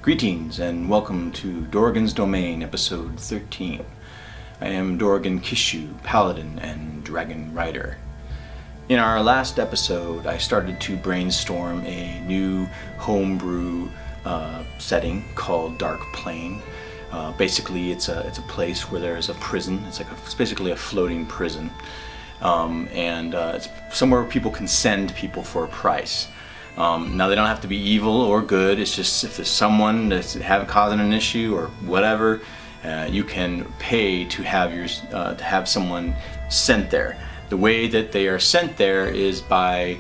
Greetings and welcome to Doragon's Domain, episode 13. I am Doragon Kishu, Paladin and Dragon Rider. In our last episode, I started to brainstorm a new homebrew setting called Dark Plane. Basically, it's a place where there's a prison. It's basically a floating prison, and it's somewhere where people can send people for a price. Now they don't have to be evil or good. It's just if there's someone that's causing an issue or whatever, you can pay to have someone sent there. The way that they are sent there is by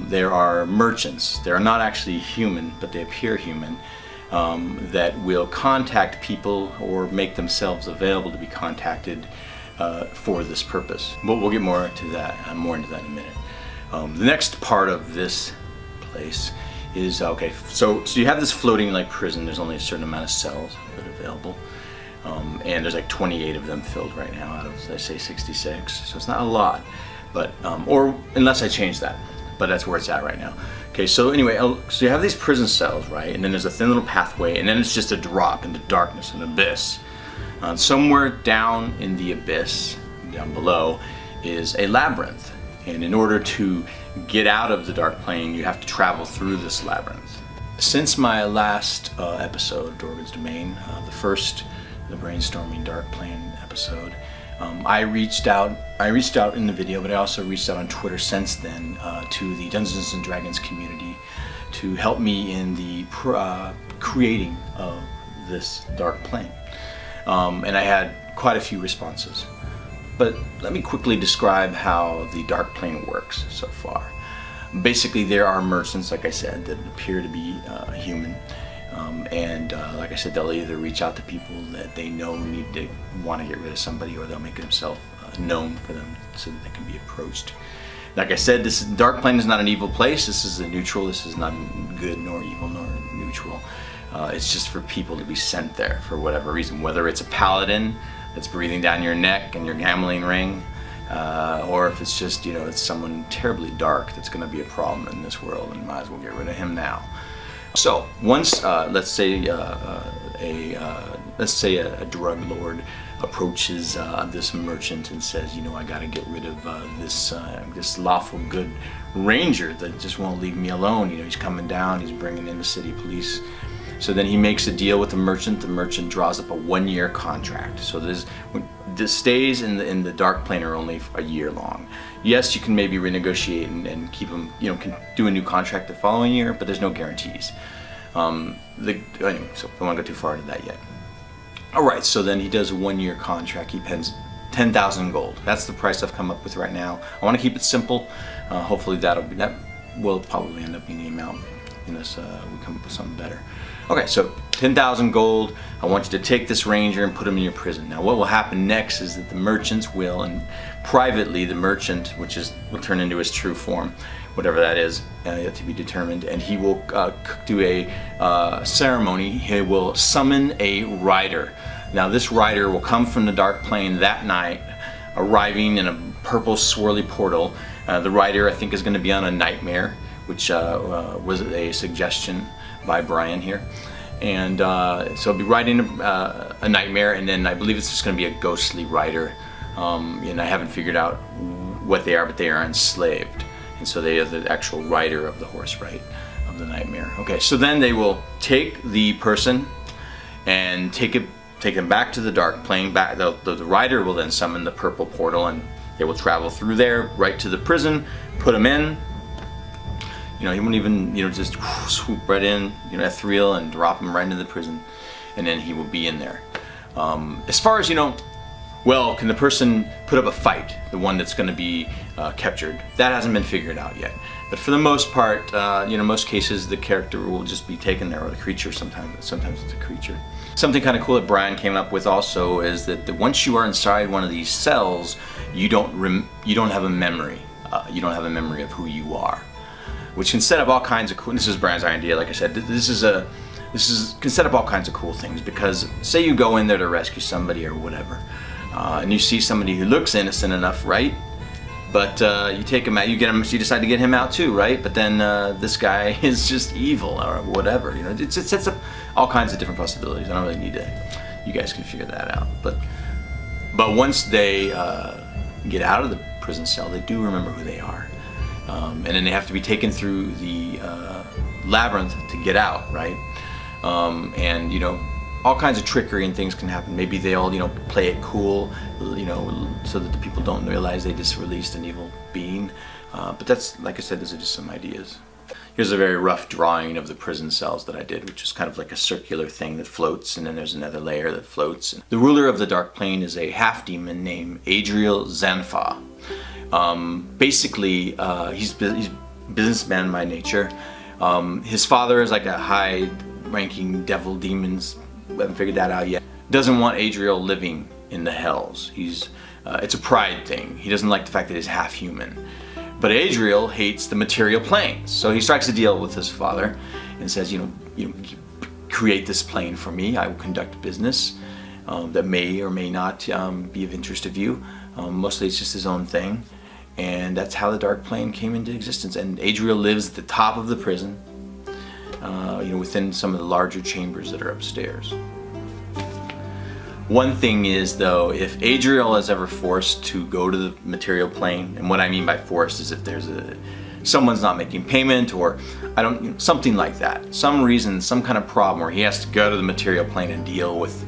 there are merchants. They are not actually human, but they appear human. That will contact people or make themselves available to be contacted for this purpose. But we'll get more into that. More into that in a minute. The next part of this place is okay. So you have this floating like prison. There's only a certain amount of cells that are available, and there's like 28 of them filled right now out of, let's say, 66. So it's not a lot, but or unless I change that, but that's where it's at right now. Okay, so anyway, so you have these prison cells, right? And then there's a thin little pathway, and then it's just a drop into darkness, an abyss. Somewhere down in the abyss, down below, is a labyrinth. And in order to get out of the Dark Plane, you have to travel through this labyrinth. Since my last episode, Doragon's Domain, the brainstorming Dark Plane episode, I reached out in the video, but I also reached out on Twitter since then to the Dungeons and Dragons community to help me in the creating of this Dark Plane. And I had quite a few responses. But let me quickly describe how the Dark Plane works so far. Basically, there are merchants, like I said, that appear to be human. And like I said, they'll either reach out to people that they know want to get rid of somebody, or they'll make themselves known for them so that they can be approached. Like I said, Dark Plane is not an evil place. This is a neutral. This is not good nor evil nor neutral. It's just for people to be sent there for whatever reason, whether it's a paladin that's breathing down your neck and your gambling ring, or if it's just, it's someone terribly dark that's going to be a problem in this world, and might as well get rid of him now. So once, let's say a drug lord approaches this merchant and says, I got to get rid of this lawful good ranger that just won't leave me alone. He's coming down. He's bringing in the city police. So then he makes a deal with the merchant. The merchant draws up a 1-year contract. So the stays in the Dark Plane are only a year long. Yes, you can maybe renegotiate and keep them, can do a new contract the following year, but there's no guarantees. Anyway, so I don't want to go too far into that yet. All right, so then he does a 1-year contract. He pays 10,000 gold. That's the price I've come up with right now. I want to keep it simple. Hopefully that will probably end up being the amount unless we come up with something better. Okay, so 10,000 gold. I want you to take this ranger and put him in your prison. Now, what will happen next is that the merchants will, and privately the merchant, will turn into his true form, whatever that is, yet to be determined, and he will do a ceremony. He will summon a rider. Now, this rider will come from the Dark Plane that night, arriving in a purple swirly portal. The rider, I think, is going to be on a nightmare, which was a suggestion by Brian here, and so I'll be riding a nightmare, and then I believe it's just going to be a ghostly rider, and I haven't figured out what they are, but they are enslaved, and so they are the actual rider of the horse, right, of the nightmare. Okay, so then they will take the person and take him back to the Dark Plane. The rider will then summon the purple portal, and they will travel through there right to the prison, put him in. He wouldn't even, just swoop right in, ethereal, and drop him right into the prison, and then he will be in there. As far as, can the person put up a fight, the one that's going to be captured? That hasn't been figured out yet. But for the most part, most cases, the character will just be taken there, or the creature. Sometimes it's a creature. Something kind of cool that Brian came up with also is that once you are inside one of these cells, you don't have a memory. You don't have a memory of who you are. Which can set up all kinds of cool. This is Brian's idea. Like I said, can set up all kinds of cool things, because say you go in there to rescue somebody or whatever, and you see somebody who looks innocent enough, right? But you take him out, you decide to get him out too, right? But then this guy is just evil or whatever. It sets up all kinds of different possibilities. I don't really need to, you guys can figure that out. But once they get out of the prison cell, they do remember who they are. And then they have to be taken through the labyrinth to get out, right? And you know, all kinds of trickery and things can happen. Maybe they all, you know, play it cool, you know, so that the people don't realize they just released an evil being. But that's, like I said, those are just some ideas. Here's a very rough drawing of the prison cells that I did, which is kind of like a circular thing that floats, and then there's another layer that floats. The ruler of the Dark Plane is a half-demon named Adriel Zanfa. Basically, he's businessman by nature. His father is like a high-ranking devil demons. We haven't figured that out yet. Doesn't want Adriel living in the hells. It's a pride thing. He doesn't like the fact that he's half human. But Adriel hates the material planes, so he strikes a deal with his father and says, you know, create this plane for me. I will conduct business that may or may not be of interest to you. Mostly it's just his own thing, and that's how the Dark Plane came into existence. And Adriel lives at the top of the prison, you know, within some of the larger chambers that are upstairs. One thing is, though, if Adriel is ever forced to go to the material plane, and what I mean by forced is if there's someone's not making payment, or something like that, some reason, some kind of problem where he has to go to the material plane and deal with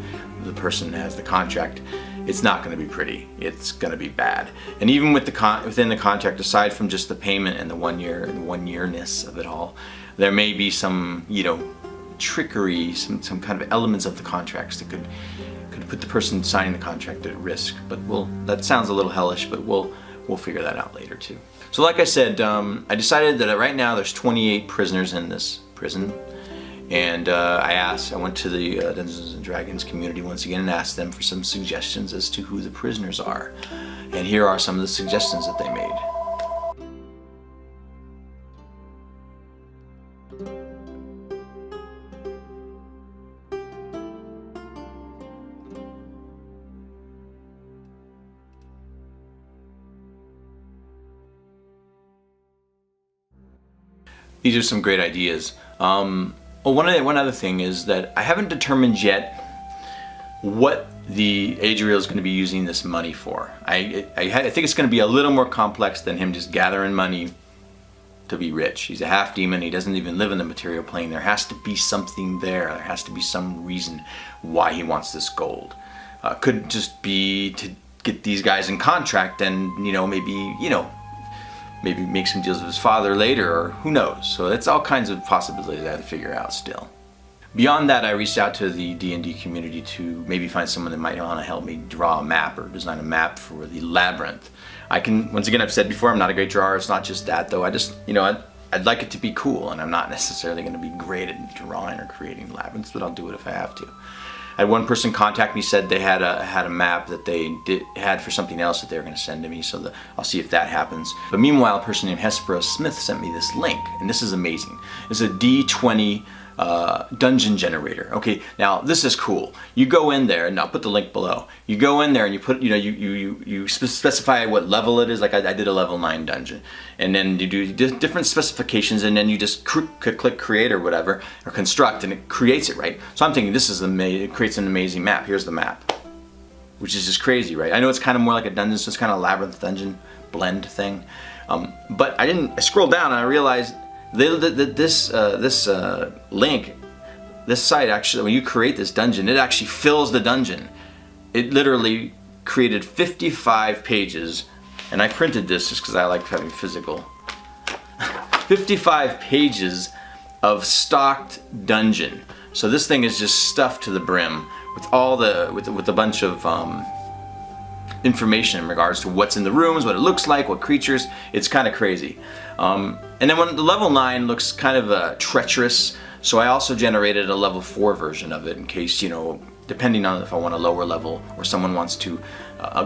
the person that has the contract, it's not going to be pretty. It's going to be bad. And even with within the contract, aside from just the payment and the 1 year and 1 yearness of it all, there may be some, you know, trickery, some kind of elements of the contracts that could put the person signing the contract at risk. But that sounds a little hellish, but we'll figure that out later too. So like I said, I decided that right now there's 28 prisoners in this prison, and I went to the Dungeons and Dragons community once again and asked them for some suggestions as to who the prisoners are. And here are some of the suggestions that they made. These are some great ideas. One other thing is that I haven't determined yet what the Adriel is going to be using this money for. I think it's going to be a little more complex than him just gathering money to be rich. He's a half demon. He doesn't even live in the material plane. There has to be something there. There has to be some reason why he wants this gold. Could just be to get these guys in contract and, you know, maybe make some deals with his father later, or who knows. So that's all kinds of possibilities I have to figure out still. Beyond that, I reached out to the D&D community to maybe find someone that might want to help me draw a map or design a map for the labyrinth. Once again, I've said before, I'm not a great drawer. It's not just that, though. I'd like it to be cool, and I'm not necessarily going to be great at drawing or creating labyrinths, but I'll do it if I have to. I had one person contact me, said they had a map that they had for something else that they were going to send to me, so I'll see if that happens. But meanwhile, a person named Hesperos Smith sent me this link, and this is amazing. It's a D20 dungeon generator. Okay, now this is cool. You go in there, and I'll put the link below. You go in there and you put, you specify what level it is. Like I did a level 9 dungeon, and then you do different specifications, and then you just click create or whatever, or construct, and it creates it, right? So I'm thinking this is amazing. It creates an amazing map. Here's the map, which is just crazy, right? I know it's kind of more like a dungeon, so it's kind of a labyrinth dungeon blend thing. But I scrolled down and I realized this link, this site actually, when you create this dungeon, it actually fills the dungeon. It literally created 55 pages, and I printed this just because I like having physical. 55 pages of stocked dungeon. So this thing is just stuffed to the brim with with a bunch of information in regards to what's in the rooms, what it looks like, what creatures. It's kind of crazy. And then when the level 9 looks kind of treacherous, so I also generated a level 4 version of it in case, depending on if I want a lower level or someone wants to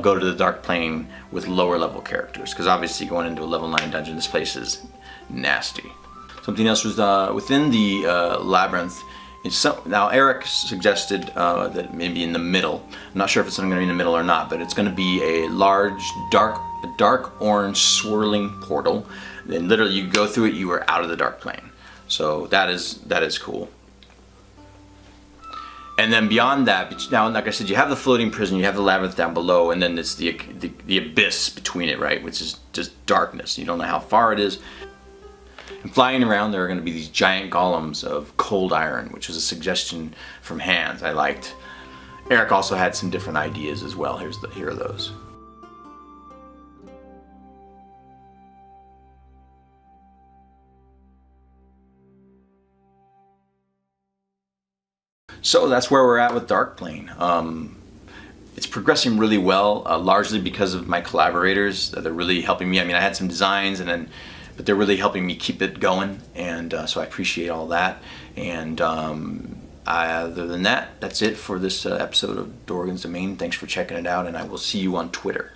go to the Dark Plane with lower level characters, because obviously going into a level 9 dungeon, this place is nasty. Something else was within the labyrinth. Now Eric suggested that maybe in the middle. I'm not sure if it's going to be in the middle or not, but it's going to be a large dark orange swirling portal. And literally you go through it, you are out of the Dark Plane. So that is cool. And then beyond that, now, like I said, you have the floating prison, you have the labyrinth down below, and then it's the abyss between it, right? Which is just darkness. You don't know how far it is. And flying around, there are going to be these giant golems of cold iron, which was a suggestion from Hans I liked. Eric also had some different ideas as well. Here are those. So that's where we're at with Dark Plane. It's progressing really well, largely because of my collaborators. They're really helping me. I mean, I had some designs, but they're really helping me keep it going, and so I appreciate all that. And other than that, that's it for this episode of DORAGONS Domain. Thanks for checking it out, and I will see you on Twitter.